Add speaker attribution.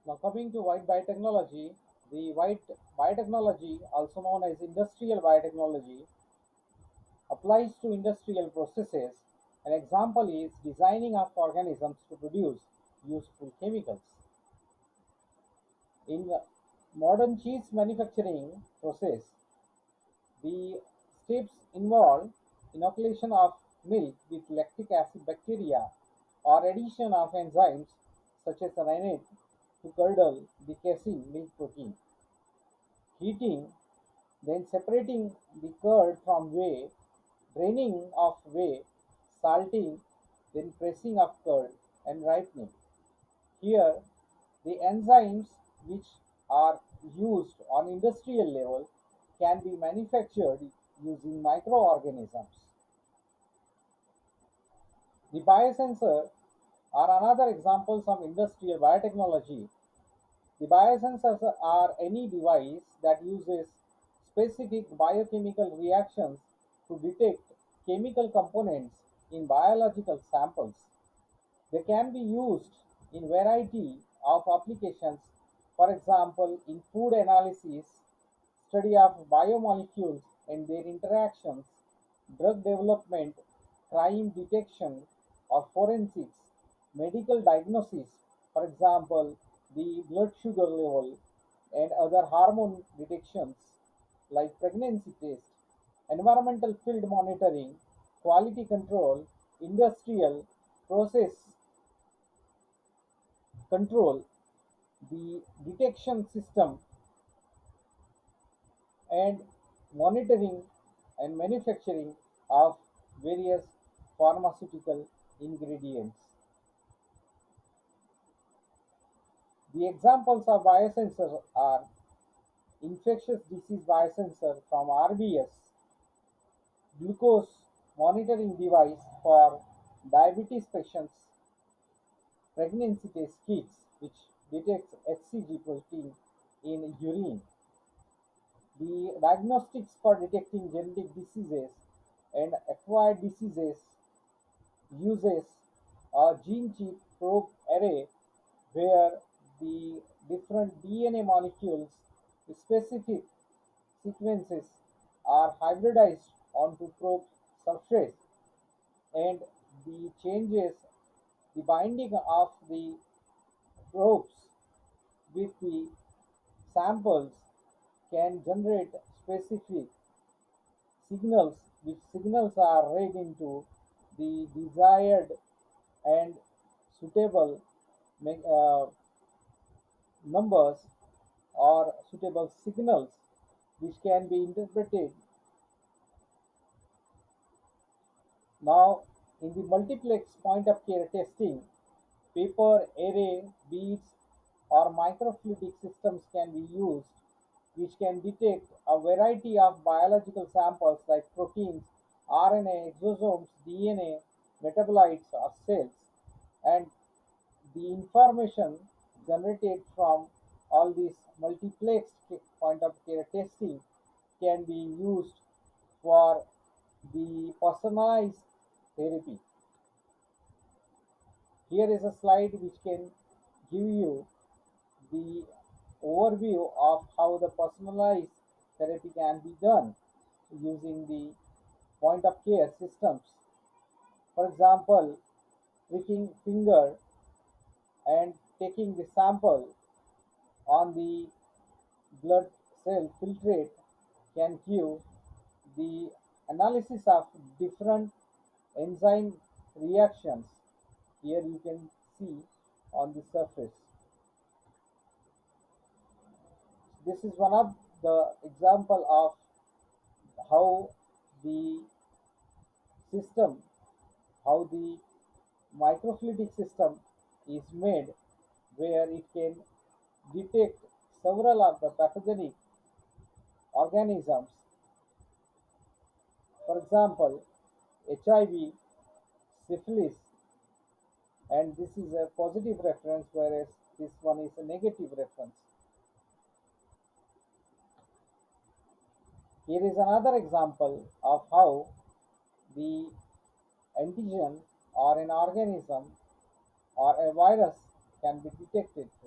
Speaker 1: Now, coming to white biotechnology, the white biotechnology, also known as industrial biotechnology, applies to industrial processes. An example is designing of organisms to produce useful chemicals. In the modern cheese manufacturing process, the steps involve inoculation of milk with lactic acid bacteria or addition of enzymes such as ryenite to curdle the casein milk protein. Heating, then separating the curd from whey, draining of whey, salting, then pressing of curd and ripening. Here, the enzymes which are used on industrial level can be manufactured using microorganisms. The biosensor are another examples of industrial biotechnology. The biosensors are any device that uses specific biochemical reactions to detect chemical components in biological samples. They can be used in variety of applications, for example, in food analysis, study of biomolecules and their interactions, drug development, crime detection or forensics, medical diagnosis, for example, the blood sugar level and other hormone detections like pregnancy test, environmental field monitoring, quality control, industrial process control, the detection system, and monitoring and manufacturing of various pharmaceutical ingredients. The examples of biosensors are infectious disease biosensor from RBS, glucose monitoring device for diabetes patients, pregnancy test kits which detects HCG protein in urine, the diagnostics for detecting genetic diseases and acquired diseases uses a gene chip probe array where the different DNA molecules with specific sequences are hybridized onto probe surface and the changes the binding of the probes with the samples can generate specific signals which signals are read into the desired and suitable numbers or suitable signals which can be interpreted. Now, in the multiplex point of care testing, paper array beads or microfluidic systems can be used which can detect a variety of biological samples like proteins, RNA, exosomes, DNA, metabolites, or cells, and the information generated from all these multiplexed point of care testing can be used for the personalized therapy. Here is a slide which can give you the overview of how the personalized therapy can be done using the point of care systems. For example, pricking finger and taking the sample on the blood cell filtrate can give the analysis of different enzyme reactions. Here you can see on the surface. This is one of the example of how the system, how the microfluidic system is made where it can detect several of the pathogenic organisms. For example, HIV, syphilis, and this is a positive reference, whereas this one is a negative reference. Here is another example of how the antigen or an organism or a virus can be detected.